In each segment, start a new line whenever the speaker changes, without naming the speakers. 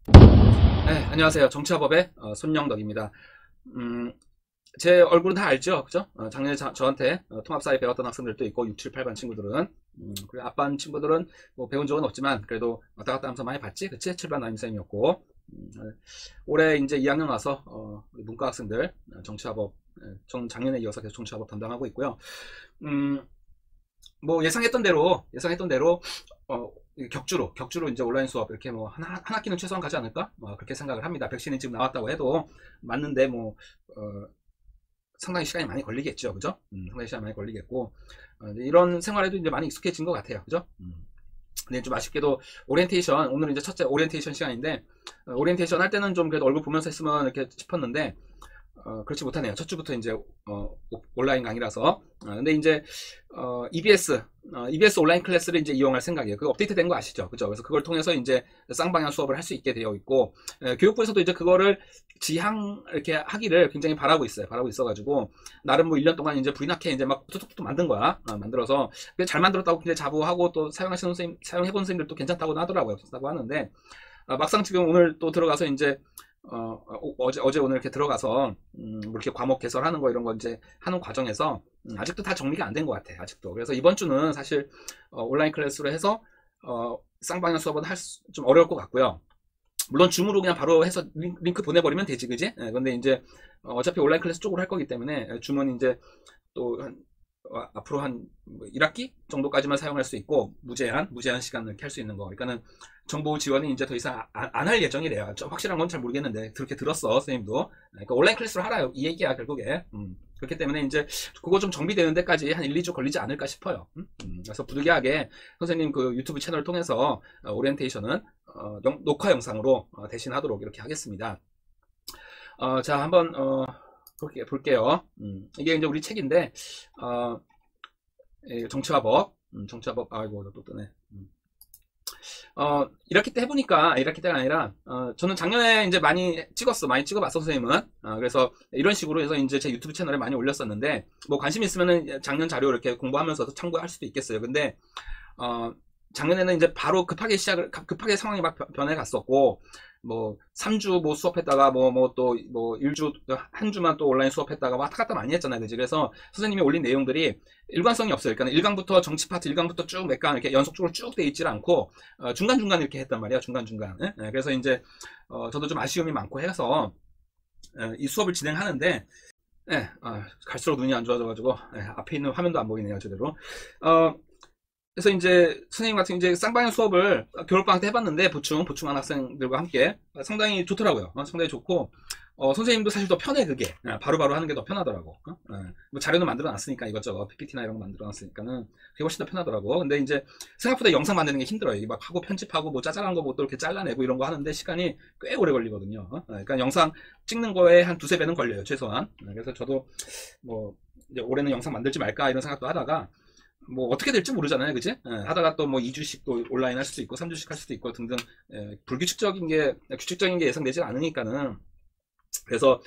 네, 안녕하세요. 정치화법의 손영덕입니다. 제 얼굴은 다 알죠? 그죠? 작년에 저한테 통합사회 배웠던 학생들도 있고 6, 7, 8반 친구들은 그리고 앞반 친구들은 뭐 배운 적은 없지만 그래도 왔다 갔다 하면서 많이 봤지? 그치? 7반 남임쌤이었고 올해 이제 2학년 와서 우리 문과 학생들 정치화법 작년에 이어서 계속 정치화법 담당하고 있고요. 음, 뭐 예상했던 대로 어, 격주로 이제 온라인 수업 이렇게 뭐 한 학기는 최소한 가지 않을까? 그렇게 생각을 합니다. 백신이 지금 나왔다고 해도 맞는데 뭐 상당히 시간이 많이 걸리겠죠, 그죠? 상당히 시간이 많이 걸리겠고 이런 생활에도 이제 많이 익숙해진 것 같아요, 그죠? 근데 좀 아쉽게도 오리엔테이션 오늘은 이제 첫째 오리엔테이션 시간인데 오리엔테이션 할 때는 좀 그래도 얼굴 보면서 했으면 이렇게 싶었는데 그렇지 못하네요. 첫 주부터 이제 온라인 강의라서. 근데 이제 EBS 온라인 클래스를 이제 이용할 생각이에요. 그 업데이트된 거 아시죠? 그죠? 그래서 그걸 통해서 이제 쌍방향 수업을 할 수 있게 되어 있고 교육부에서도 이제 그거를 지향 이렇게 하기를 굉장히 바라고 있어요. 바라고 있어가지고 나름 뭐 1년 동안 이제 브이나케 이제 막 툭툭툭 만든 거야. 만들어서 잘 만들었다고 굉장히 자부하고 또 사용하시는 선생님, 사용해본 선생님들도 괜찮다고 하더라고요. 괜찮다고 하는데 막상 지금 오늘 또 들어가서 이제 어제 오늘 이렇게 들어가서 뭐 이렇게 과목 개설하는 거 이런 거 이제 하는 과정에서 아직도 다 정리가 안 된 것 같아요. 아직도. 그래서 이번 주는 사실 온라인 클래스로 해서 쌍방향 수업은 좀 어려울 것 같고요. 물론 줌으로 그냥 바로 해서 링크 보내버리면 되지, 그지? 근데 이제 어차피 온라인 클래스 쪽으로 할 거기 때문에 줌은 이제 또 앞으로 한 1학기 정도까지만 사용할 수 있고 무제한 시간을 이렇게 할 수 있는 거. 그러니까는 정보 지원이 이제 더 이상 안 할 예정이래요. 확실한 건 잘 모르겠는데 그렇게 들었어, 선생님도. 그러니까 온라인 클래스로 하라 이 얘기야 결국에. 그렇기 때문에 이제 그거 좀 정비되는 데까지 한 1, 2주 걸리지 않을까 싶어요. 그래서 부득이하게 선생님 그 유튜브 채널을 통해서 오리엔테이션은 녹화 영상으로 대신하도록 이렇게 하겠습니다. 자, 한번 볼게요. 이게 이제 우리 책인데 정치화법, 정치화법. 아이고 또 뜨네. 이렇게 때 해보니까 이렇게 때가 아니라 저는 작년에 이제 많이 찍어봤어 선생님은. 그래서 이런 식으로 해서 이제 제 유튜브 채널에 많이 올렸었는데 뭐 관심 있으면은 작년 자료 이렇게 공부하면서도 참고할 수도 있겠어요. 근데 작년에는 이제 바로 급하게 상황이 막 변해 갔었고, 뭐, 3주 뭐 수업했다가, 뭐 1주, 한 주만 또 온라인 수업했다가 왔다 갔다 많이 했잖아요. 그지? 그래서 선생님이 올린 내용들이 일관성이 없어요. 그러니까 1강부터 정치 파트 1강부터 쭉 몇 강 이렇게 연속적으로 쭉 돼 있질 않고, 중간중간 이렇게 했단 말이에요. 중간중간. 예? 그래서 이제, 저도 좀 아쉬움이 많고 해서, 이 수업을 진행하는데, 예, 갈수록 눈이 안 좋아져가지고, 앞에 있는 화면도 안 보이네요. 제대로. 그래서 이제 선생님 같은 이제 쌍방향 수업을 겨울방학 때 해봤는데 보충한 학생들과 함께 상당히 좋더라고요. 상당히 좋고 선생님도 사실 더 편해. 그게 바로바로 하는 게 더 편하더라고. 뭐 자료는 만들어놨으니까 이것저것 PPT나 이런 거 만들어놨으니까는 그게 훨씬 더 편하더라고. 근데 이제 생각보다 영상 만드는 게 힘들어요. 막 하고 편집하고 뭐 짜잘한 거 뭐 또 이렇게 잘라내고 이런 거 하는데 시간이 꽤 오래 걸리거든요. 그러니까 영상 찍는 거에 한 두세 배는 걸려요 최소한. 그래서 저도 뭐 이제 올해는 영상 만들지 말까 이런 생각도 하다가 뭐 어떻게 될지 모르잖아요, 그지? 하다가 또 뭐 2주씩 또 온라인 할 수도 있고 3주씩 할 수도 있고 등등. 규칙적인 게 예상되지 않으니까는. 그래서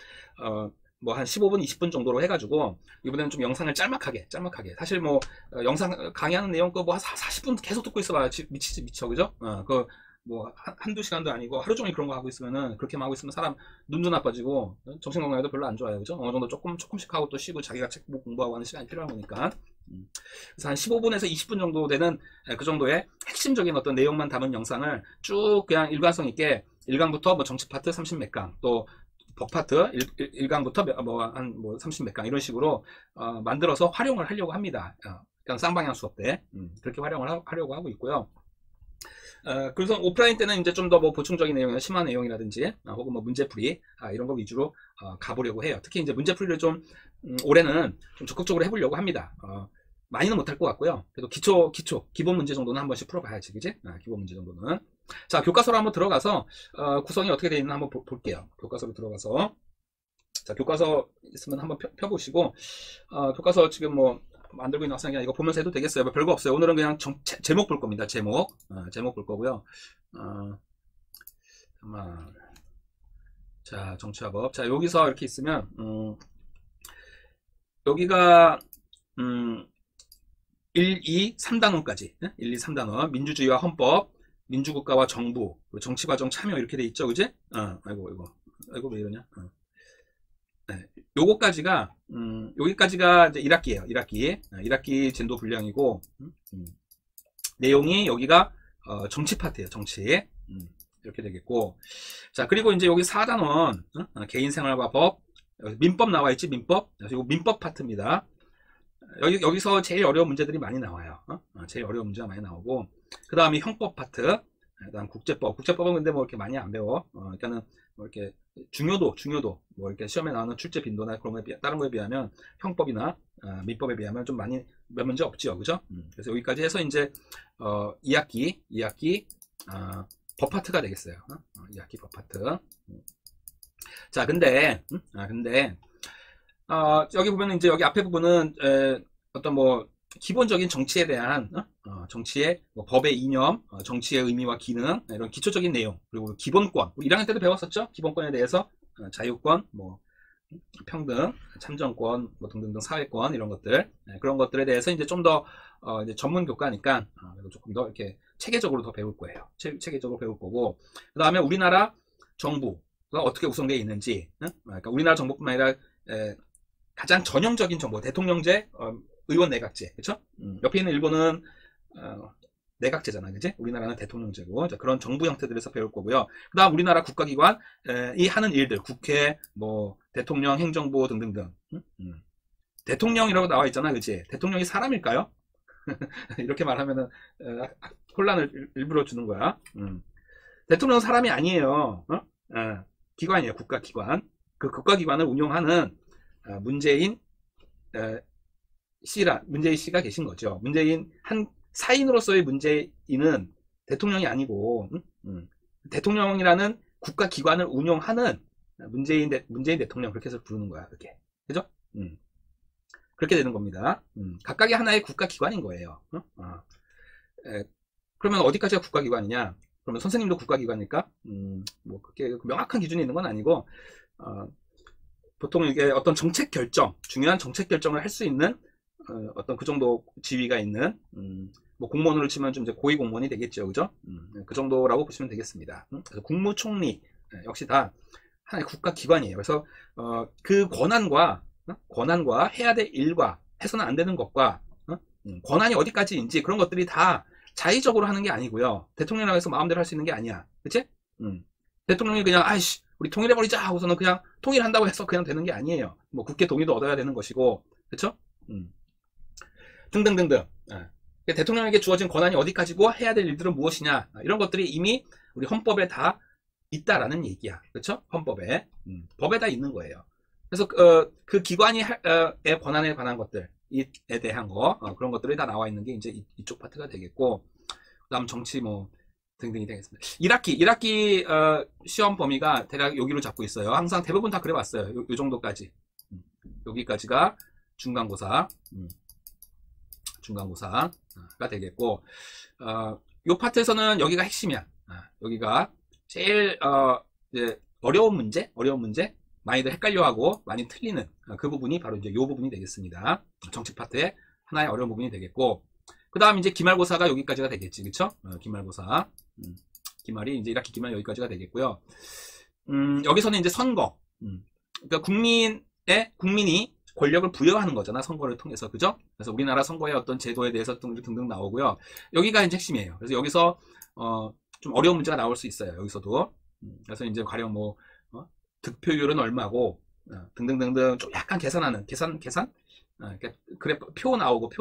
뭐 한 15분 20분 정도로 해가지고 이번에는 좀 영상을 짤막하게 사실 뭐 영상 강의하는 내용 거뭐 40분 계속 듣고 있어봐야 미쳐, 그죠? 그 뭐 한두 시간도 아니고 하루 종일 그런 거 하고 있으면은, 그렇게만 하고 있으면 사람 눈도 나빠지고 정신건강에도 별로 안 좋아요, 그죠? 어느 정도 조금씩 하고 또 쉬고 자기가 책 공부하고 하는 시간이 필요한 거니까. 그래서 한 15분에서 20분 정도 되는 그 정도의 핵심적인 어떤 내용만 담은 영상을 쭉 그냥 일관성 있게 1강부터 뭐 정치 파트 30 몇 강, 또 법 파트 1강부터 뭐 30 몇 강 이런 식으로 만들어서 활용을 하려고 합니다. 그냥 쌍방향 수업 때 그렇게 활용을 하려고 하고 있고요. 그래서 오프라인 때는 이제 좀 더 뭐 보충적인 내용이나 심화 내용이라든지 혹은 뭐 문제풀이 이런 거 위주로 가보려고 해요. 특히 이제 문제풀이를 좀 올해는 좀 적극적으로 해보려고 합니다. 많이는 못할 것 같고요. 그래도 기본 문제 정도는 한 번씩 풀어봐야지, 그지? 기본 문제 정도는. 자, 교과서로 한번 들어가서 구성이 어떻게 되어 있나 한번 볼게요. 교과서로 들어가서. 자, 교과서 있으면 한번 펴보시고 교과서 지금 뭐 만들고 있는 학생이 이거 보면서 해도 되겠어요. 뭐 별거 없어요. 오늘은 그냥 제목 볼 겁니다. 제목 볼 거고요. 잠깐만. 자, 정치화법. 자, 여기서 이렇게 있으면 여기가 1, 2, 3단원까지 1, 2, 3단원 민주주의와 헌법, 민주국가와 정부, 정치과정 참여 이렇게 돼 있죠, 그지? 아이고 왜 이러냐? 네, 요거까지가 여기까지가 이제 1학기예요. 1학기 진도 분량이고 내용이 여기가 정치 파트예요. 정치. 이렇게 되겠고, 자, 그리고 이제 여기 4단원 개인생활과 법, 민법 나와 있지, 민법. 그리고 민법 파트입니다. 여기서 제일 어려운 문제들이 많이 나와요. 제일 어려운 문제가 많이 나오고, 그 다음에 형법 파트, 그 다음 국제법은 근데 뭐 이렇게 많이 안 배워. 그러니까는 뭐 이렇게 중요도 뭐 이렇게 시험에 나오는 출제 빈도나 그런 거에 다른 거에 비하면 형법이나 민법에 비하면 좀 많이 몇 문제 없지요, 그죠? 그래서 여기까지 해서 이제 2학기 법 파트가 되겠어요. 2학기 법 파트. 자, 근데 여기 보면 이제 여기 앞에 부분은 어떤 뭐 기본적인 정치에 대한 정치의 뭐 법의 이념, 정치의 의미와 기능, 이런 기초적인 내용, 그리고 기본권, 1학년 때도 배웠었죠. 기본권에 대해서 자유권, 뭐 평등, 참정권, 뭐 등등등 사회권 이런 것들, 그런 것들에 대해서 이제 좀 더 이제 전문 교과니까 조금 더 이렇게 체계적으로 더 배울 거예요. 체계적으로 배울 거고, 그 다음에 우리나라 정부가 어떻게 구성되어 있는지, 그러니까 우리나라 정부뿐만 아니라 가장 전형적인 정부, 대통령제, 의원 내각제, 그렇죠? 옆에 있는 일본은 내각제잖아, 그지? 우리나라는 대통령제고, 그런 정부 형태들에서 배울 거고요. 그 다음 우리나라 국가기관 이 하는 일들, 국회, 뭐 대통령, 행정부 등등등. 대통령이라고 나와 있잖아, 그지? 대통령이 사람일까요? 이렇게 말하면은 혼란을 일부러 주는 거야. 대통령은 사람이 아니에요. 기관이에요, 국가기관. 그 국가기관을 운영하는 문재인 씨가 계신 거죠. 문재인 한 사인으로서의 문재인은 대통령이 아니고 대통령이라는 국가기관을 운영하는 문재인 대통령, 그렇게 해서 부르는 거야, 그렇게. 그죠? 그렇게 되는 겁니다. 각각의 하나의 국가기관인 거예요. 그러면 어디까지가 국가기관이냐? 그러면 선생님도 국가기관일까? 뭐 그렇게 명확한 기준이 있는 건 아니고, 보통 이게 어떤 정책 결정, 중요한 정책 결정을 할 수 있는 어떤 그 정도 지위가 있는, 뭐 공무원으로 치면 좀 이제 고위 공무원이 되겠죠, 그죠? 그 정도라고 보시면 되겠습니다. 그래서 국무총리 역시 다 하나의 국가기관이에요. 그래서 그 권한과 해야 될 일과 해서는 안 되는 것과 권한이 어디까지인지 그런 것들이 다 자의적으로 하는 게 아니고요. 대통령이라고 해서 마음대로 할 수 있는 게 아니야, 그치? 대통령이 그냥 아이씨 우리 통일해버리자 하고서는 그냥 통일한다고 해서 그냥 되는 게 아니에요. 뭐 국회 동의도 얻어야 되는 것이고, 그쵸? 등등등등. 대통령에게 주어진 권한이 어디까지고 해야 될 일들은 무엇이냐, 이런 것들이 이미 우리 헌법에 다 있다라는 얘기야, 그쵸? 헌법에 법에 다 있는 거예요. 그래서 그 기관이 의 권한에 관한 것들에 대한 거, 그런 것들이 다 나와 있는 게 이제 이쪽 파트가 되겠고, 그다음 정치 뭐 등등이 되겠습니다. 1학기 시험 범위가 대략 여기로 잡고 있어요. 항상 대부분 다 그래 왔어요. 요 정도까지. 여기까지가 중간고사가 되겠고, 요 파트에서는 여기가 핵심이야. 여기가 제일 이제 어려운 문제, 많이들 헷갈려하고 많이 틀리는 그 부분이 바로 이제 요 부분이 되겠습니다. 정책 파트의 하나의 어려운 부분이 되겠고, 그 다음 이제 기말고사가 여기까지가 되겠지, 그쵸? 기말고사. 기말이 이제 1학기 기말 여기까지가 되겠고요. 여기서는 이제 선거. 그러니까 국민이 권력을 부여하는 거잖아, 선거를 통해서, 그죠? 그래서 우리나라 선거의 어떤 제도에 대해서 등등 나오고요. 여기가 이제 핵심이에요. 그래서 여기서 좀 어려운 문제가 나올 수 있어요, 여기서도. 그래서 이제 가령 뭐 득표율은 얼마고 등등등등 좀 약간 계산하는 계산 그래 표 나오고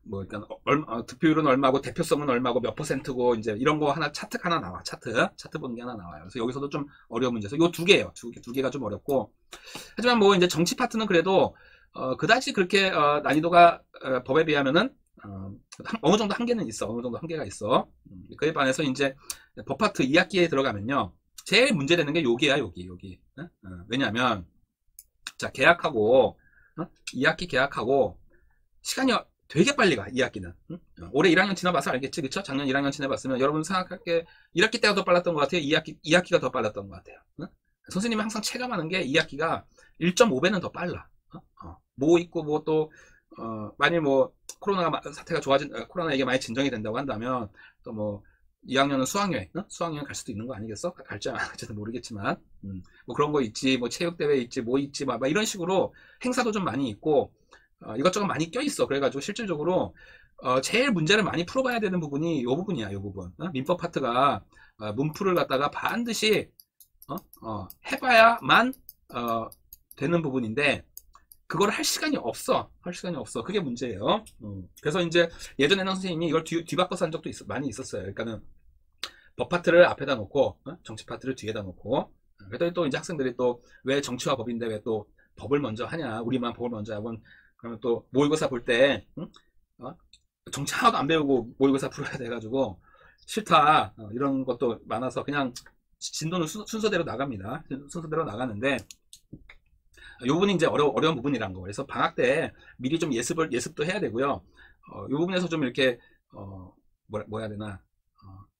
뭐 그러니까 득표율은 얼마고 대표성은 얼마고 몇 %고 이제 이런 거 하나 차트 하나 나와. 차트 보는 게 하나 나와요. 그래서 여기서도 좀 어려운 문제에서 요 두 개예요. 두 개가 좀 어렵고, 하지만 뭐 이제 정치 파트는 그래도 그다지 그렇게 난이도가 법에 비하면은 어느 정도 한계는 있어. 어느 정도 한계가 있어. 그에 반해서 이제 법 파트 2학기에 들어가면요, 제일 문제되는 게 여기야, 여기. 왜냐하면 자, 계약하고 2학기 계약하고 시간이 되게 빨리 가, 2학기는. 올해 1학년 지나봐서 알겠지, 그쵸? 작년 1학년 지나봤으면 여러분 생각할 게 1학기 때가 더 빨랐던 것 같아요? 2학기가 더 빨랐던 것 같아요? 선생님이 항상 체감하는 게 2학기가 1.5배는 더 빨라. 뭐 있고 뭐 또 만일 뭐 사태가 코로나 얘기 많이 진정이 된다고 한다면 또 뭐 2학년은 수학여행, 수학여행 갈 수도 있는 거 아니겠어? 갈지 안 갈지는 모르겠지만, 뭐 그런 거 있지, 뭐 체육대회 있지, 뭐 있지, 막 이런 식으로 행사도 좀 많이 있고, 이것저것 많이 껴있어. 그래가지고 실질적으로, 제일 문제를 많이 풀어봐야 되는 부분이 요 부분이야, 요 부분. 민법 파트가, 문풀을 갖다가 반드시, 해봐야만, 되는 부분인데, 그걸 할 시간이 없어. 그게 문제예요. 그래서 이제 예전에는 선생님이 이걸 뒤바꿔서 한 적도 많이 있었어요. 그러니까는 법 파트를 앞에다 놓고 정치 파트를 뒤에다 놓고 그랬더니 또 이제 학생들이 또 왜 정치와 법인데 왜 또 법을 먼저 하냐, 우리만 법을 먼저 하고 그러면 또 모의고사 볼 때 정치 하나도 안 배우고 모의고사 풀어야 돼가지고 싫다, 이런 것도 많아서 그냥 진도는 순서대로 나갑니다. 순서대로 나가는데 이 부분이 이제 어려운 부분이란 거. 그래서 방학 때 미리 좀 예습도 해야 되고요. 이 부분에서 좀 이렇게, 뭐 해야 되나.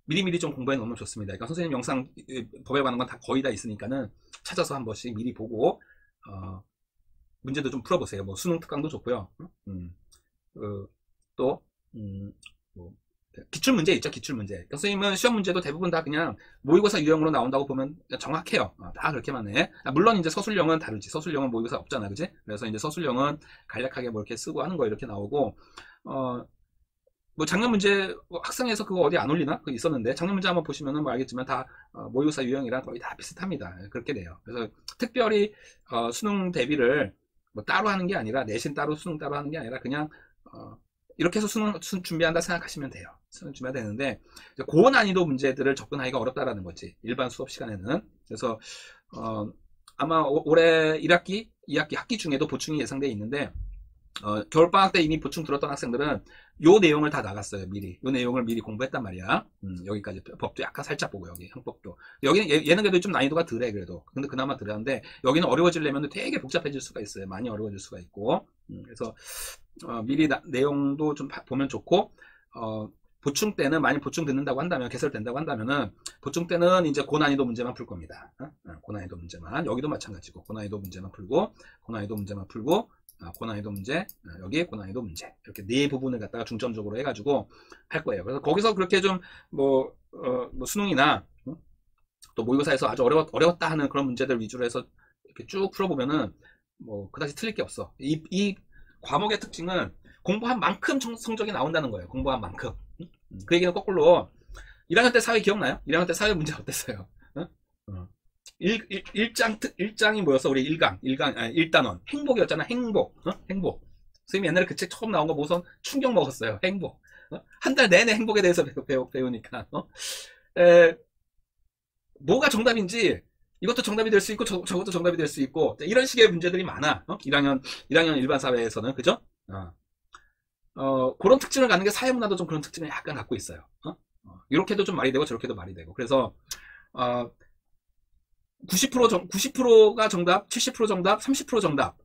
미리미리 좀 공부해 놓으면 좋습니다. 그러니까 선생님 영상, 법에 관한 건 다 거의 다 있으니까는 찾아서 한 번씩 미리 보고, 문제도 좀 풀어보세요. 뭐 수능 특강도 좋고요. 또, 뭐, 기출문제 있죠, 기출문제. 선생님은 시험 문제도 대부분 다 그냥 모의고사 유형으로 나온다고 보면 정확해요. 다 그렇게만 해. 물론 이제 서술형은 다르지. 서술형은 모의고사 없잖아, 그지? 그래서 이제 서술형은 간략하게 뭐 이렇게 쓰고 하는 거 이렇게 나오고, 뭐 작년 문제 학생에서 그거 어디 안 올리나? 그거 있었는데 작년 문제 한번 보시면은 뭐 알겠지만 다 모의고사 유형이랑 거의 다 비슷합니다. 그렇게 돼요. 그래서 특별히 수능 대비를 뭐 따로 하는 게 아니라 내신 따로 수능 따로 하는 게 아니라 그냥 이렇게 해서 수능 준비한다 생각하시면 돼요. 수능 준비해야 되는데 고난이도 문제들을 접근하기가 어렵다라는 거지. 일반 수업 시간에는. 그래서 아마 올해 1학기, 2학기 학기 중에도 보충이 예상돼 있는데 겨울방학 때 이미 보충 들었던 학생들은 요 내용을 다 나갔어요. 미리. 요 내용을 미리 공부했단 말이야. 여기까지 법도 약간 살짝 보고 여기 형법도. 여기는 얘는 그래도 좀 난이도가 덜해 그래도. 근데 그나마 덜한데 여기는 어려워지려면 되게 복잡해질 수가 있어요. 많이 어려워질 수가 있고. 그래서 미리 내용도 좀 보면 좋고 보충 때는 많이 보충 듣는다고 한다면 개설된다고 한다면은 보충 때는 이제 고난이도 문제만 풀 겁니다. 고난이도 문제만. 여기도 마찬가지고 고난이도 문제만 풀고 고난이도 문제만 풀고 고난이도 문제, 여기 고난이도 문제 이렇게 네 부분을 갖다가 중점적으로 해가지고 할 거예요. 그래서 거기서 그렇게 좀 뭐 수능이나 또 모의고사에서 아주 어려웠다 하는 그런 문제들 위주로 해서 이렇게 쭉 풀어보면은 뭐 그다지 틀릴 게 없어. 이 과목의 특징은 공부한 만큼 성적이 나온다는 거예요. 공부한 만큼. 그 얘기는 거꾸로 1학년 때 사회 기억나요? 1학년 때 사회 문제 어땠어요? 1장이 뭐였어? 우리 1단원. 행복이었잖아, 행복. 행복. 선생님이 옛날에 그 책 처음 나온 거 보고서 충격 먹었어요. 행복. 한 달 내내 행복에 대해서 배우니까. 뭐가 정답인지, 이것도 정답이 될 수 있고, 저것도 정답이 될 수 있고, 이런 식의 문제들이 많아. 1학년 일반 사회에서는. 그죠? 그런 특징을 갖는 게 사회문화도 좀 그런 특징을 약간 갖고 있어요. 이렇게도 좀 말이 되고, 저렇게도 말이 되고. 그래서, 90%가 정답, 70% 정답, 30% 정답.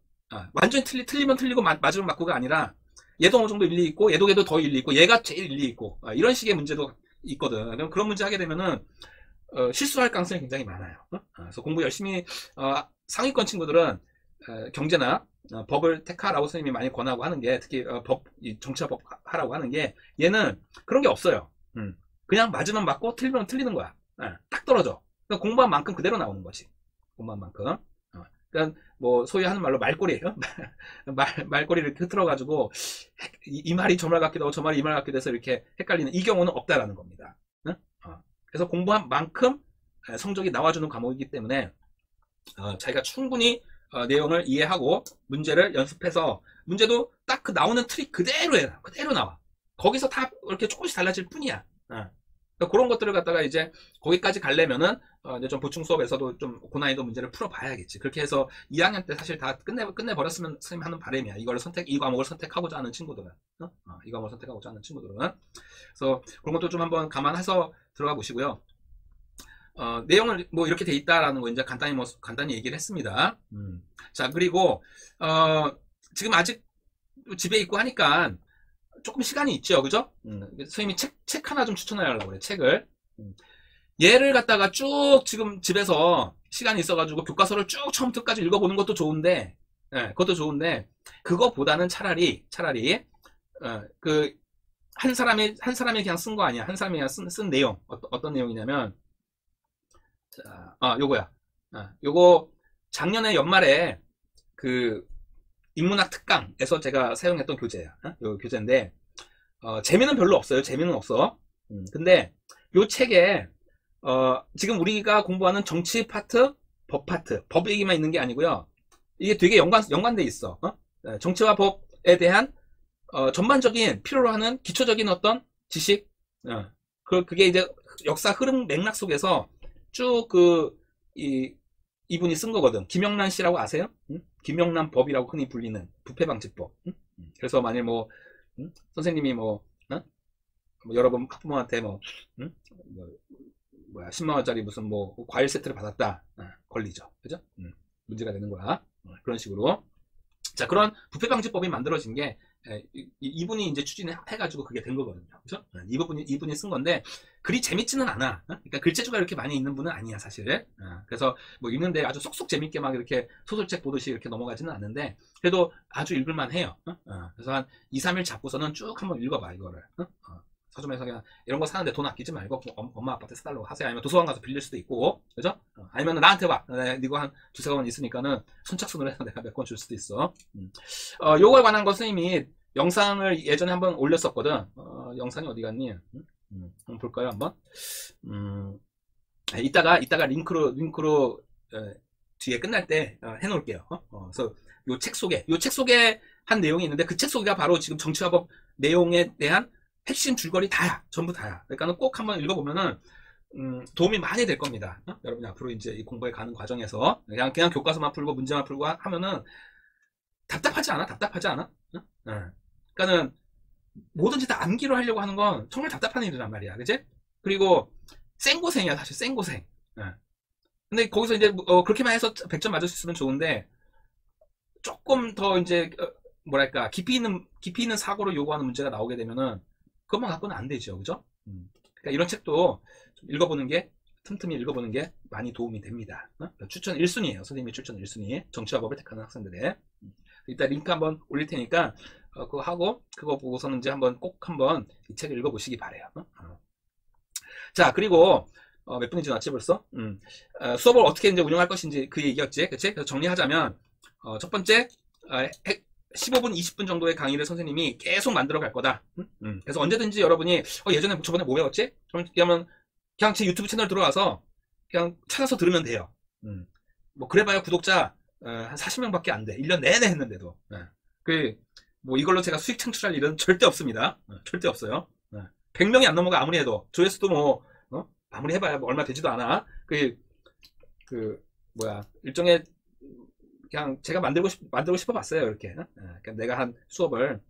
완전히 틀리면 틀리고 맞으면 맞고가 아니라 얘도 어느 정도 일리 있고 얘도 더 일리 있고 얘가 제일 일리 있고 이런 식의 문제도 있거든. 그럼 그런 문제 하게 되면은 실수할 가능성이 굉장히 많아요. 그래서 공부 열심히 상위권 친구들은 경제나 법을 택하라고 선생님이 많이 권하고 하는 게 특히 정치와 법 하라고 하는 게 얘는 그런 게 없어요. 그냥 맞으면 맞고 틀리면 틀리는 거야. 딱 떨어져. 그러니까 공부한 만큼 그대로 나오는 거지. 공부한 만큼. 그러니까 뭐 소위 하는 말로 말꼬리예요. 말꼬리를 이렇게 흐트러가지고 이 말이 저 말 같기도 하고 저 말이 이 말 같기도 해서 이렇게 헷갈리는 이 경우는 없다라는 겁니다. 그래서 공부한 만큼 성적이 나와주는 과목이기 때문에 자기가 충분히 내용을 이해하고 문제를 연습해서 문제도 딱 그 나오는 트릭 그대로 해라. 그대로 나와. 거기서 다 이렇게 조금씩 달라질 뿐이야. 그러니까 그런 것들을 갖다가 이제 거기까지 가려면은 이제 좀 보충 수업에서도 좀 고난이도 문제를 풀어봐야겠지. 그렇게 해서 2학년 때 사실 다 끝내버렸으면 선생님 하는 바람이야. 이 과목을 선택하고자 하는 친구들은. 이 과목을 선택하고자 하는 친구들은. 그래서 그런 것도 좀 한번 감안해서 들어가 보시고요. 내용을 뭐 이렇게 돼 있다라는 거 이제 간단히 얘기를 했습니다. 자, 그리고 지금 아직 집에 있고 하니까 조금 시간이 있죠, 그죠? 선생님이 책 하나 좀 추천하려고 그래, 책을. 얘를 갖다가 쭉 지금 집에서 시간이 있어가지고 교과서를 쭉 처음부터까지 읽어보는 것도 좋은데, 예, 그것도 좋은데 그거보다는 차라리 그 한 사람이 그냥 쓴 거 아니야. 한 사람이 그냥 쓴 내용 어떤 내용이냐면 자, 요거야. 요거 작년에 연말에 그 인문학 특강에서 제가 사용했던 교재야. 요 교재인데 재미는 별로 없어요. 재미는 없어. 근데 요 책에 지금 우리가 공부하는 정치 파트, 법 파트, 법 얘기만 있는 게 아니고요. 이게 되게 연관돼 있어. 정치와 법에 대한 전반적인 필요로 하는 기초적인 어떤 지식, 그게 이제 역사 흐름 맥락 속에서 쭉 이분이 쓴 거거든. 김영란 씨라고 아세요? 김영란 법이라고 흔히 불리는 부패방지법. 그래서 만일 선생님이 여러분 학부모한테 뭐야 10만 원짜리 무슨 과일 세트를 받았다, 걸리죠. 그죠? 문제가 되는 거야. 그런 식으로. 자, 그런 부패방지법이 만들어진 게 이분이 이제 추진해가지고 그게 된 거거든요. 그죠? 이분이 쓴 건데 글이 재밌지는 않아. 그러니까 글재주가 이렇게 많이 있는 분은 아니야, 사실. 그래서 읽는데 아주 쏙쏙 재밌게 막 이렇게 소설책 보듯이 이렇게 넘어가지는 않는데 그래도 아주 읽을만 해요. 그래서 한 2, 3일 잡고서는 쭉 한번 읽어봐, 이거를. 서점에서 그냥 이런 거 사는데 돈 아끼지 말고 엄마 아빠한테 사달라고 하세요. 아니면 도서관 가서 빌릴 수도 있고, 그죠? 아니면 나한테 와. 이거 한 두세 권 있으니까는 선착순으로 해서 내가 몇 권 줄 수도 있어. 요거에 관한 거 선생님이 영상을 예전에 한번 올렸었거든. 영상이 어디 갔니? 한번 볼까요, 한번? 이따가 링크로 뒤에 끝날 때 해놓을게요. 그래서 요 책 속에 한 내용이 있는데 그 책 속에가 바로 지금 정치와 법 내용에 대한 핵심 줄거리 다야. 전부 다야. 그러니까 꼭 한번 읽어보면은 도움이 많이 될 겁니다. 여러분이 앞으로 이제 이 공부에 가는 과정에서 그냥 교과서만 풀고 문제만 풀고 하면은 답답하지 않아? 그러니까는 뭐든지 다 암기로 하려고 하는 건 정말 답답한 일이란 말이야. 그치? 그리고 생고생이야, 사실. 생고생. 근데 거기서 이제 그렇게만 해서 100점 맞을 수 있으면 좋은데 조금 더 이제 뭐랄까 깊이 있는 사고를 요구하는 문제가 나오게 되면은 그것만 갖고는 안 되죠. 그죠? 그러니까 이런 책도 좀 읽어보는 게, 틈틈이 읽어보는 게 많이 도움이 됩니다. 추천 1순위예요. 선생님이 추천 1순위. 정치와 법을 택하는 학생들의. 이따 링크 한번 올릴 테니까 그거 하고 그거 보고서는 이제 꼭 한번 이 책을 읽어보시기 바래요. 자, 그리고 몇 분이 지났지 벌써? 수업을 어떻게 이제 운영할 것인지 그 얘기였지. 그치? 그래서 정리하자면 첫 번째 15분, 20분 정도의 강의를 선생님이 계속 만들어 갈 거다. 그래서 언제든지 여러분이 예전에 저번에 뭐 배웠지? 그러면 그냥 제 유튜브 채널 들어와서 그냥 찾아서 들으면 돼요. 그래봐야 구독자 한 40명밖에 안 돼. 1년 내내 했는데도. 이걸로 제가 수익 창출할 일은 절대 없습니다. 절대 없어요. 100명이 안 넘어가, 아무리 해도. 조회수도 아무리 해봐야 얼마 되지도 않아. 일종의 그냥 제가 만들고 싶어 봤어요. 이렇게. 그러니까 내가 한 수업을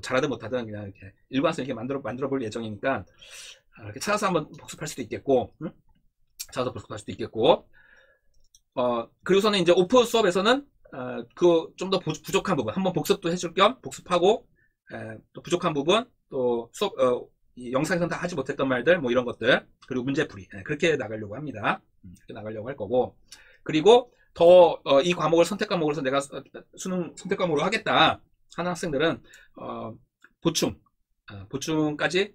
잘하든 못하든 그냥 이렇게 일관성 있게 만들어 볼 예정이니까 이렇게 찾아서 한번 복습할 수도 있겠고, 그리고서는 이제 오프 수업에서는 그 좀 더 부족한 부분 한번 복습도 해줄 겸 복습하고, 또 부족한 부분, 또 수업 이 영상에서는 다 하지 못했던 말들 이런 것들, 그리고 문제풀이, 그렇게 나가려고 합니다. 그렇게 나가려고 할 거고, 그리고 더 이 과목을 선택 과목으로서 내가 수능 선택 과목으로 하겠다 하는 학생들은 보충까지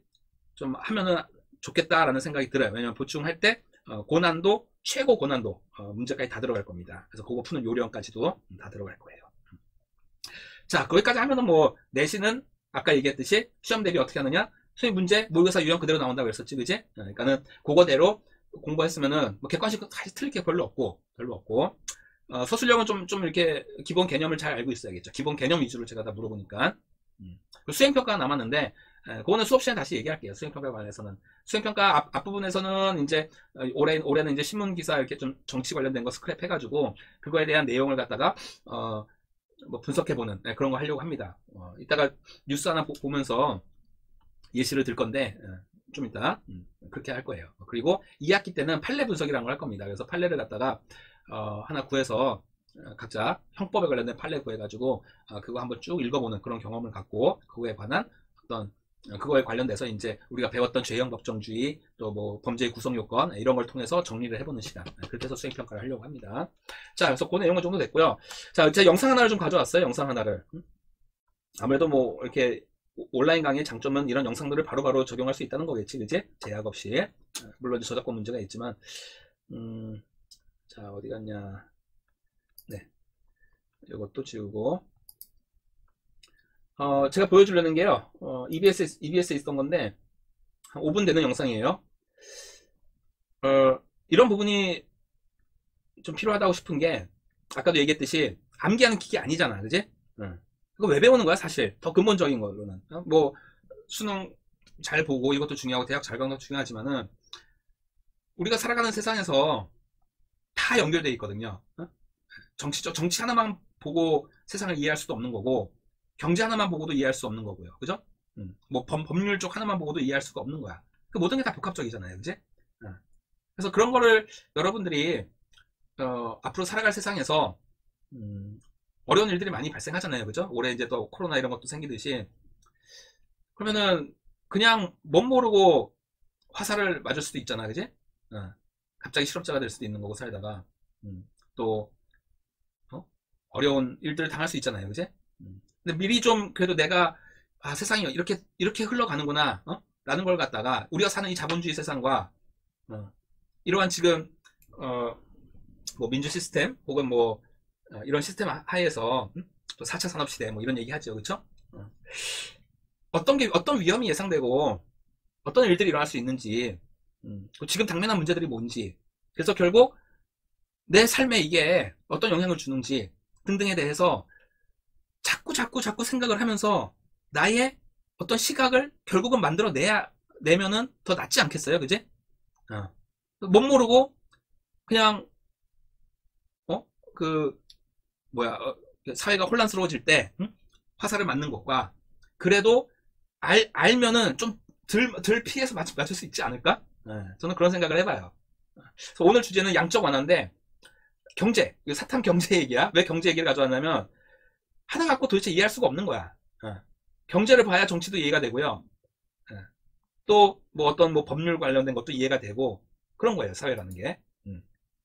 좀 하면은 좋겠다라는 생각이 들어요. 왜냐면 보충할 때 고난도, 최고 고난도 문제까지 다 들어갈 겁니다. 그래서 그거 푸는 요령까지도 다 들어갈 거예요. 자, 거기까지 하면은 내신은 아까 얘기했듯이 시험 대비 어떻게 하느냐? 수행 문제 모의고사 유형 그대로 나온다고 했었지, 그지? 그러니까는 그거대로 공부했으면은 객관식 사실 틀릴 게 별로 없고 서술형은 좀 이렇게 기본 개념을 잘 알고 있어야겠죠. 기본 개념 위주로 제가 다 물어보니까. 수행평가가 남았는데 그거는 수업 시간에 다시 얘기할게요. 수행평가에 관해서는. 수행평가 앞부분에서는 이제 올해는 이제 신문기사 이렇게 좀 정치 관련된 거 스크랩 해가지고 그거에 대한 내용을 갖다가 분석해보는 그런 거 하려고 합니다. 이따가 뉴스 하나 보면서 예시를 들 건데 좀 이따 그렇게 할 거예요. 그리고 2학기 때는 판례 분석이라는 걸 할 겁니다. 그래서 판례를 갖다가 하나 구해서 각자 형법에 관련된 판례 구해가지고 그거 한번 쭉 읽어보는 그런 경험을 갖고 그거에 관한 어떤 그거에 관련돼서 이제 우리가 배웠던 죄형 법정주의 또 뭐 범죄의 구성 요건 이런 걸 통해서 정리를 해보는 시간, 그렇게 해서 수행 평가를 하려고 합니다. 자, 그래서 그 내용은 정도 됐고요. 자, 제가 영상 하나를 좀 가져왔어요. 영상 하나를. 아무래도 뭐 이렇게 온라인 강의의 장점은 이런 영상들을 바로바로 적용할 수 있다는 거겠지, 그지? 제약 없이. 물론 저작권 문제가 있지만. 자, 어디 갔냐. 네, 이것도 지우고. 제가 보여주려는 게요, EBS에 있던 건데, 한 5분 되는 영상이에요. 이런 부분이 좀 필요하다고 싶은 게, 아까도 얘기했듯이, 암기하는 기계 아니잖아, 그지? 그거 왜 배우는 거야, 사실? 더 근본적인 걸로는. 뭐, 수능 잘 보고 이것도 중요하고, 대학 잘 가는 것도 중요하지만은, 우리가 살아가는 세상에서 다 연결되어 있거든요. 정치 하나만 보고 세상을 이해할 수도 없는 거고, 경제 하나만 보고도 이해할 수 없는 거고요. 그죠? 뭐 법률 쪽 하나만 보고도 이해할 수가 없는 거야. 그 모든 게 다 복합적이잖아요. 그지? 그래서 그런 거를 여러분들이 앞으로 살아갈 세상에서 어려운 일들이 많이 발생하잖아요. 그죠? 올해 이제 또 코로나 이런 것도 생기듯이, 그러면은 그냥 멋 모르고 화살을 맞을 수도 있잖아. 그지? 갑자기 실업자가 될 수도 있는 거고, 살다가 또 어려운 일들을 당할 수 있잖아요. 그지? 근데 미리 좀 그래도 내가 세상이 이렇게 흘러가는구나 라는 걸 갖다가, 우리가 사는 이 자본주의 세상과 이러한 지금 뭐 민주 시스템 혹은 뭐 이런 시스템 하에서 또 4차 산업시대 뭐 이런 얘기 하죠. 그쵸? 어떤 위험이 예상되고 어떤 일들이 일어날 수 있는지, 지금 당면한 문제들이 뭔지, 그래서 결국 내 삶에 이게 어떤 영향을 주는지 등등에 대해서 자꾸 생각을 하면서 나의 어떤 시각을 결국은 내면은 더 낫지 않겠어요? 그지? 못 모르고 그냥 사회가 혼란스러워질 때 화살을 맞는 것과, 그래도 알면은 좀 덜 피해서 맞출 수 있지 않을까? 저는 그런 생각을 해봐요. 그래서 오늘 주제는 양적 완화인데, 경제, 사탐 경제 얘기야. 왜 경제 얘기를 가져왔냐면, 하나 갖고 도대체 이해할 수가 없는 거야. 경제를 봐야 정치도 이해가 되고요. 또 뭐 어떤 뭐 법률 관련된 것도 이해가 되고, 그런 거예요, 사회라는 게.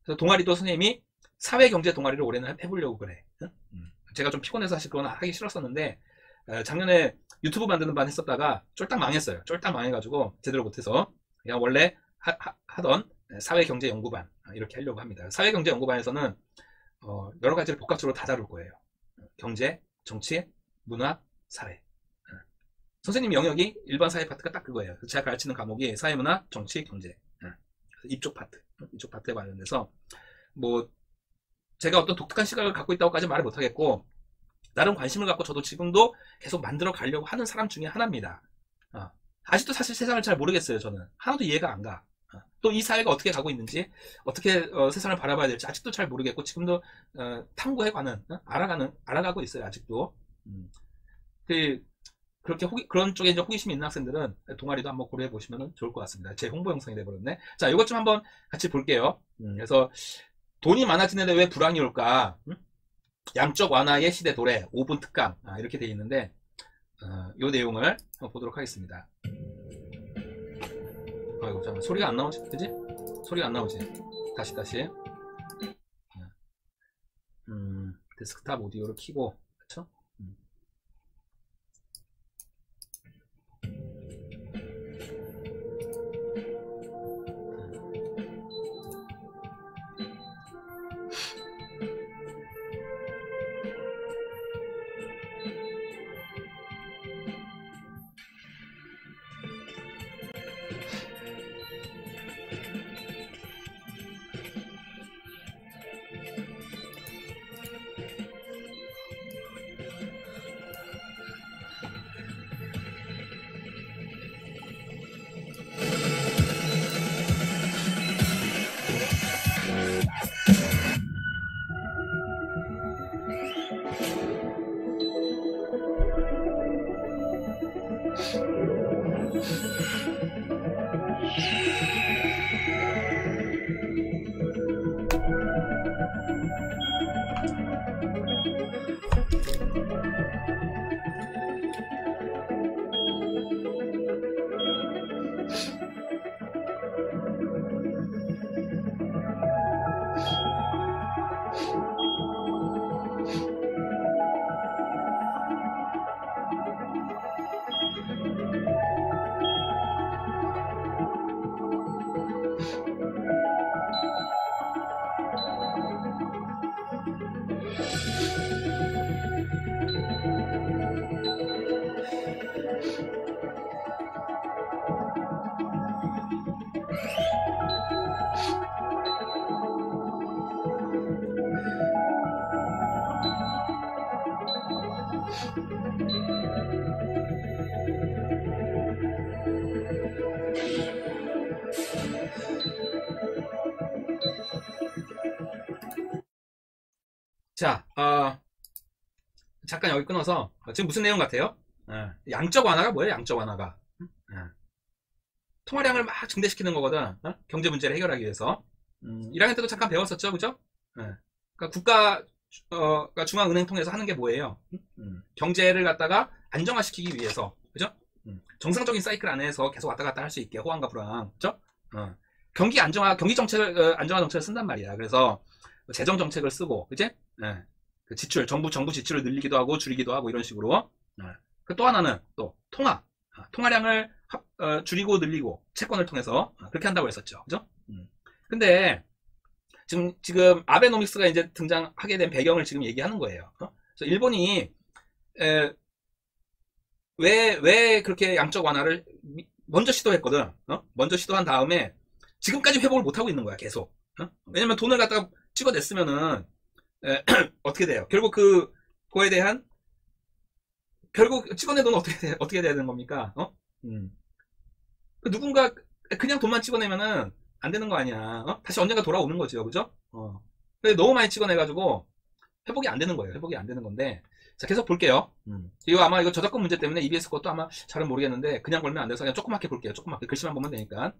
그래서 동아리도 선생님이 사회 경제 동아리를 올해는 해보려고 그래. 제가 좀 피곤해서 사실 그건 하기 싫었었는데, 작년에 유튜브 만드는 반 했었다가 쫄딱 망했어요. 쫄딱 망해가지고 제대로 못해서 그냥 원래 하던 사회경제연구반 이렇게 하려고 합니다. 사회경제연구반에서는 여러 가지를 복합적으로 다 다룰 거예요. 경제, 정치, 문화, 사회. 선생님 영역이 일반 사회 파트가 딱 그거예요. 제가 가르치는 과목이 사회, 문화, 정치, 경제. 이쪽 파트에 관련돼서 뭐 제가 어떤 독특한 시각을 갖고 있다고까지 말을 못하겠고, 나름 관심을 갖고 저도 지금도 계속 만들어 가려고 하는 사람 중에 하나입니다. 아직도 사실 세상을 잘 모르겠어요. 저는 하나도 이해가 안 가. 또 이 사회가 어떻게 가고 있는지, 어떻게 세상을 바라봐야 될지 아직도 잘 모르겠고, 지금도 탐구해 가는, 알아가고 있어요. 아직도. 그렇게 그런 쪽에 이제 호기심이 있는 학생들은 동아리도 한번 고려해 보시면 좋을 것 같습니다. 제 홍보 영상이 돼버렸네. 자, 이것 좀 한번 같이 볼게요. 그래서 돈이 많아지는데 왜 불황이 올까? 양적 완화의 시대 도래 5분 특강, 이렇게 되어 있는데, 이 내용을 한번 보도록 하겠습니다. 아이고, 잠깐 소리가 안 나오지, 그지? 소리가 안 나오지. 다시. 데스크탑 오디오를 켜고, 그쵸? 자, 잠깐 여기 끊어서 지금 무슨 내용 같아요? 양적 완화가 뭐예요? 양적 완화가 통화량을 막 증대시키는 거거든. 경제 문제를 해결하기 위해서. 1학년 때도 잠깐 배웠었죠, 그죠? 그러니까 국가가 중앙은행 통해서 하는 게 뭐예요? 경제를 갖다가 안정화시키기 위해서, 그죠? 정상적인 사이클 안에서 계속 왔다 갔다 할 수 있게 호황과 불황, 그죠? 경기 안정화, 경기 정책을 안정화 정책을 쓴단 말이야. 그래서 재정 정책을 쓰고, 그지? 그 지출, 정부 지출을 늘리기도 하고 줄이기도 하고 이런 식으로. 그 또 하나는 또 통화량을 줄이고 늘리고 채권을 통해서 그렇게 한다고 했었죠, 그죠? 근데 지금 아베노믹스가 이제 등장하게 된 배경을 지금 얘기하는 거예요. 그래서 일본이 왜 그렇게 양적 완화를 먼저 시도했거든. 먼저 시도한 다음에 지금까지 회복을 못 하고 있는 거야, 계속. 왜냐면 돈을 갖다가 찍어냈으면은 어떻게 돼요? 결국 그거에 대한 결국 찍어낸 돈은 어떻게 돼야 되는 겁니까? 누군가 그냥 돈만 찍어내면은 안 되는 거 아니야. 다시 언젠가 돌아오는 거죠, 그죠? 근데 너무 많이 찍어내가지고 회복이 안 되는 거예요. 회복이 안 되는 건데. 자, 계속 볼게요. 이거 아마 이거 저작권 문제 때문에 EBS 것도 아마 잘은 모르겠는데 그냥 걸면 안 돼서 그냥 조그맣게 볼게요. 조그맣게 글씨만 보면 되니까.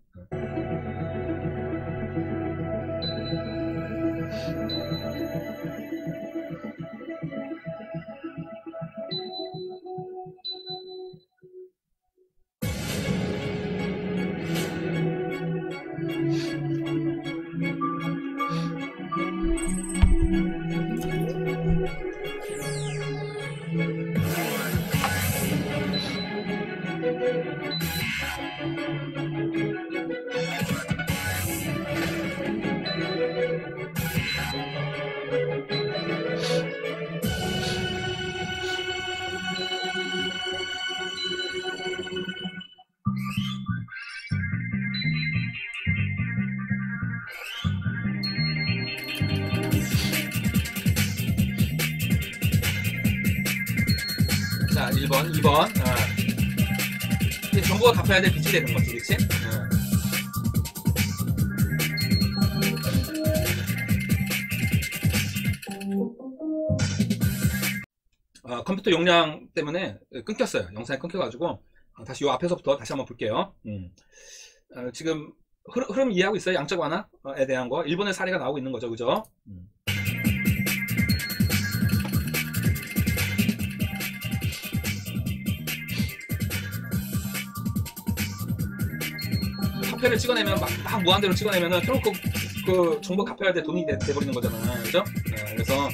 자, 1번, 2번. 이게 정부가 갚아야 될 빚이 되는 거지, 그치? 컴퓨터 용량 때문에 끊겼어요. 영상이 끊겨가지고 다시 요 앞에서부터 다시 한번 볼게요. 지금 흐름 이해하고 있어요? 양적 완화에 대한 거. 일본의 사례가 나오고 있는 거죠, 그죠? 화폐를 찍어내면 막 무한대로 찍어내면은 결국 그 정부 갚아야 될 돈이 돼버리는 거잖아요, 그죠? 그래서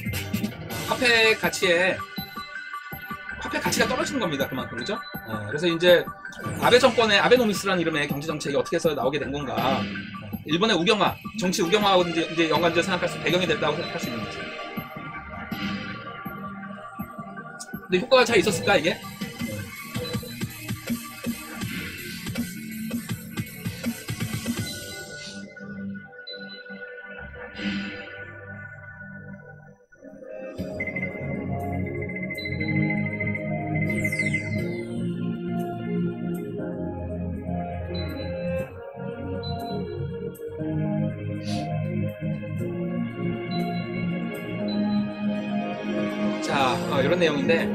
화폐 가치가 떨어지는 겁니다, 그만큼, 그죠? 그래서 이제 아베 정권의 아베노미스라는 이름의 경제 정책이 어떻게 해서 나오게 된 건가? 일본의 우경화, 정치 우경화하고 이제 연관지어 생각할 수, 배경이 됐다고 생각할 수 있는 거죠. 근데 효과가 잘 있었을까 이게? 자, 이런 내용인데,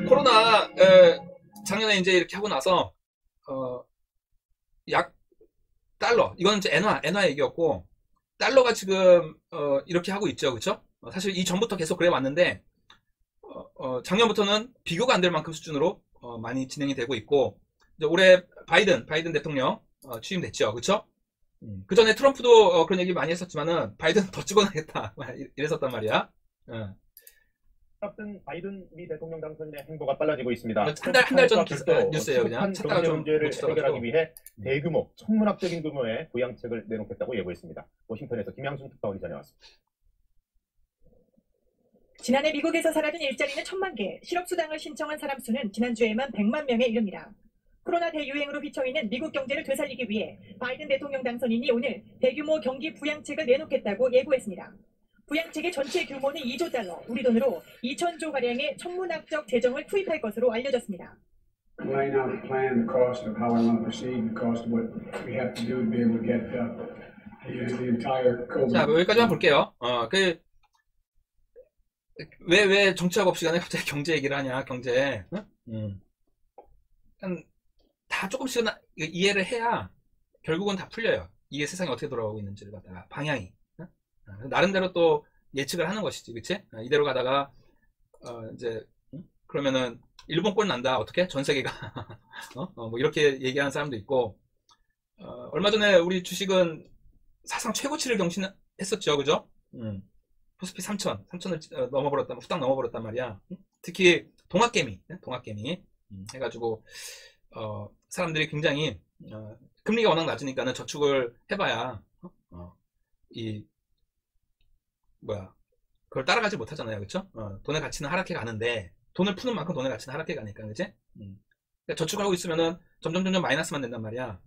코로나, 작년에 이제 이렇게 하고 나서, 달러, 이거는 이제 엔화 얘기였고, 달러가 지금, 이렇게 하고 있죠, 그쵸? 사실 이 전부터 계속 그래 왔는데, 작년부터는 비교가 안 될 만큼 수준으로, 많이 진행이 되고 있고, 이제 올해 바이든 대통령, 취임됐죠, 그쵸? 그 전에 트럼프도 그런 얘기 많이 했었지만은, 바이든 더 찍어내겠다, 이랬었단 말이야.
앞둔 바이든 미 대통령 당선인의 행보가 빨라지고 있습니다.
한 달 전 뉴스예요, 그냥.
찾다가 좀 문제를 해결하기 위해 대규모 천문학적인 규모의 부양책을 내놓겠다고 예고했습니다. 워싱턴에서 김양순 특파원이 전해왔습니다.
지난해 미국에서 사라진 일자리는 1000만 개, 실업수당을 신청한 사람 수는 지난주에만 100만 명에 이릅니다. 코로나 대유행으로 휘청이는 미국 경제를 되살리기 위해 바이든 대통령 당선인이 오늘 대규모 경기 부양책을 내놓겠다고 예고했습니다. 부양책의 전체 규모는 2조 달러, 우리 돈으로 2000조가량의 천문학적 재정을 투입할 것으로 알려졌습니다.
자, 여기까지만 볼게요. 왜 정치학 시간에 갑자기 경제 얘기를 하냐, 경제. 응? 다 조금씩은 이해를 해야 결국은 다 풀려요. 이게 세상이 어떻게 돌아가고 있는지를 갖다가, 방향이. 응? 나름대로 또 예측을 하는 것이지, 그치? 이대로 가다가, 이제, 그러면은, 일본 꼴 난다, 어떻게? 전 세계가. 뭐, 이렇게 얘기하는 사람도 있고, 얼마 전에 우리 주식은 사상 최고치를 경신했었죠, 그죠? 코스피 3천을 넘어버렸단, 후딱 넘어버렸단 말이야. 특히 동학개미 해가지고 사람들이 굉장히 금리가 워낙 낮으니까는 저축을 해봐야 이 뭐야 그걸 따라가지 못하잖아요, 그쵸? 돈의 가치는 하락해 가는데 돈을 푸는 만큼 돈의 가치는 하락해 가니까, 그치? 그러니까 저축을 하고 있으면은 점점 마이너스만 된단 말이야.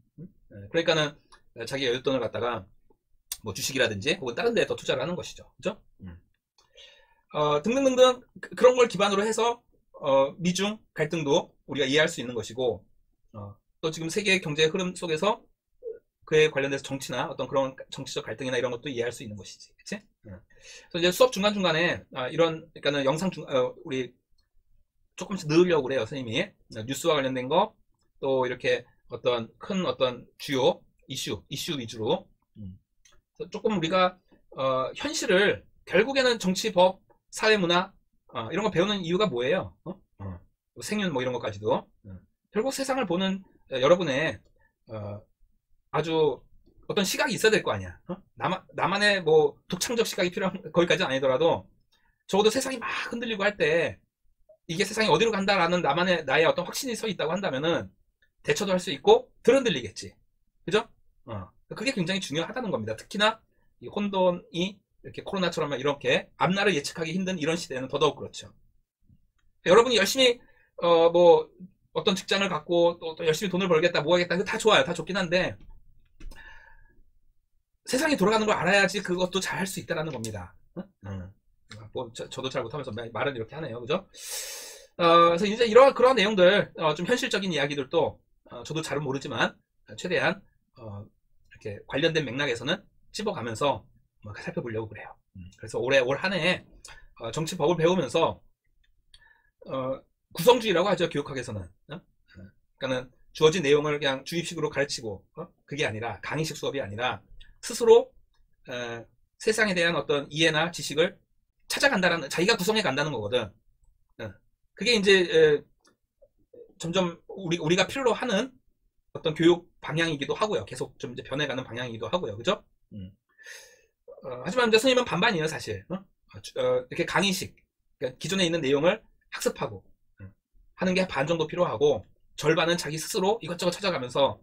그러니까는 자기가 여윳돈을 갖다가 뭐 주식이라든지 혹은 다른 데에 더 투자를 하는 것이죠, 그죠? 등등등등 그런 걸 기반으로 해서 미중 갈등도 우리가 이해할 수 있는 것이고, 또 지금 세계 경제의 흐름 속에서 그에 관련돼서 정치나 어떤 그런 정치적 갈등이나 이런 것도 이해할 수 있는 것이지, 그치? 그래서 이제 수업 중간중간에 이런, 그러니까는 영상 우리 조금씩 넣으려고 그래요, 선생님이. 뉴스와 관련된 거, 또 이렇게 큰 주요 이슈 위주로. 조금 우리가 현실을 결국에는 정치, 법, 사회문화 이런 거 배우는 이유가 뭐예요? 생윤 뭐 이런 것까지도 결국 세상을 보는 여러분의 아주 어떤 시각이 있어야 될 거 아니야. 나만의 뭐 독창적 시각이 필요한 거기까지는 아니더라도 적어도 세상이 막 흔들리고 할 때 이게 세상이 어디로 간다라는 나의 어떤 확신이 서 있다고 한다면은 대처도 할 수 있고 덜 흔들리겠지, 그죠? 그게 굉장히 중요하다는 겁니다. 특히나 이 혼돈이 이렇게 코로나처럼 이렇게 앞날을 예측하기 힘든 이런 시대에는 더더욱 그렇죠. 여러분이 열심히 뭐 어떤 직장을 갖고 또 열심히 돈을 벌겠다, 뭐 하겠다, 다 좋아요, 다 좋긴 한데 세상이 돌아가는 걸 알아야지 그것도 잘 할 수 있다라는 겁니다. 뭐 저도 잘 못하면서 말은 이렇게 하네요, 그죠? 그래서 이제 그런 내용들, 좀 현실적인 이야기들도 저도 잘은 모르지만 최대한 이렇게 관련된 맥락에서는 찝어가면서 살펴보려고 그래요. 그래서 올 한 해 정치법을 배우면서 구성주의라고 하죠, 교육학에서는. 그러니까는 주어진 내용을 그냥 주입식으로 가르치고 그게 아니라 강의식 수업이 아니라 스스로 세상에 대한 어떤 이해나 지식을 찾아간다라는, 자기가 구성해 간다는 거거든. 그게 이제 점점 우리가 필요로 하는 어떤 교육 방향이기도 하고요. 계속 좀 이제 변해가는 방향이기도 하고요, 그죠? 하지만 이제 선생님은 반반이에요, 사실. 이렇게 강의식, 그러니까 기존에 있는 내용을 학습하고 하는 게 반 정도 필요하고, 절반은 자기 스스로 이것저것 찾아가면서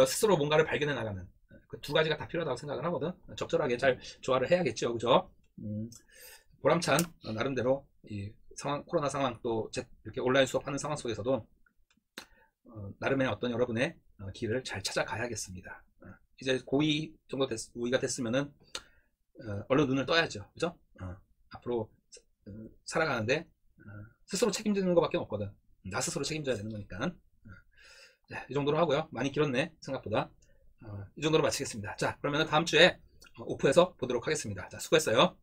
스스로 뭔가를 발견해 나가는 그 두 가지가 다 필요하다고 생각을 하거든. 적절하게 잘 조화를 해야겠죠, 그죠? 보람찬 나름대로 이 상황, 코로나 상황, 또 이렇게 온라인 수업하는 상황 속에서도 나름의 어떤 여러분의 길을 잘 찾아가야겠습니다. 이제 고2 정도 우위가 됐으면은 얼른 눈을 떠야죠, 그죠? 앞으로 살아가는데 스스로 책임지는 것밖에 없거든. 나 스스로 책임져야 되는 거니까. 이 정도로 하고요. 많이 길었네, 생각보다. 이 정도로 마치겠습니다. 자, 그러면 다음 주에 오프에서 보도록 하겠습니다. 자, 수고했어요.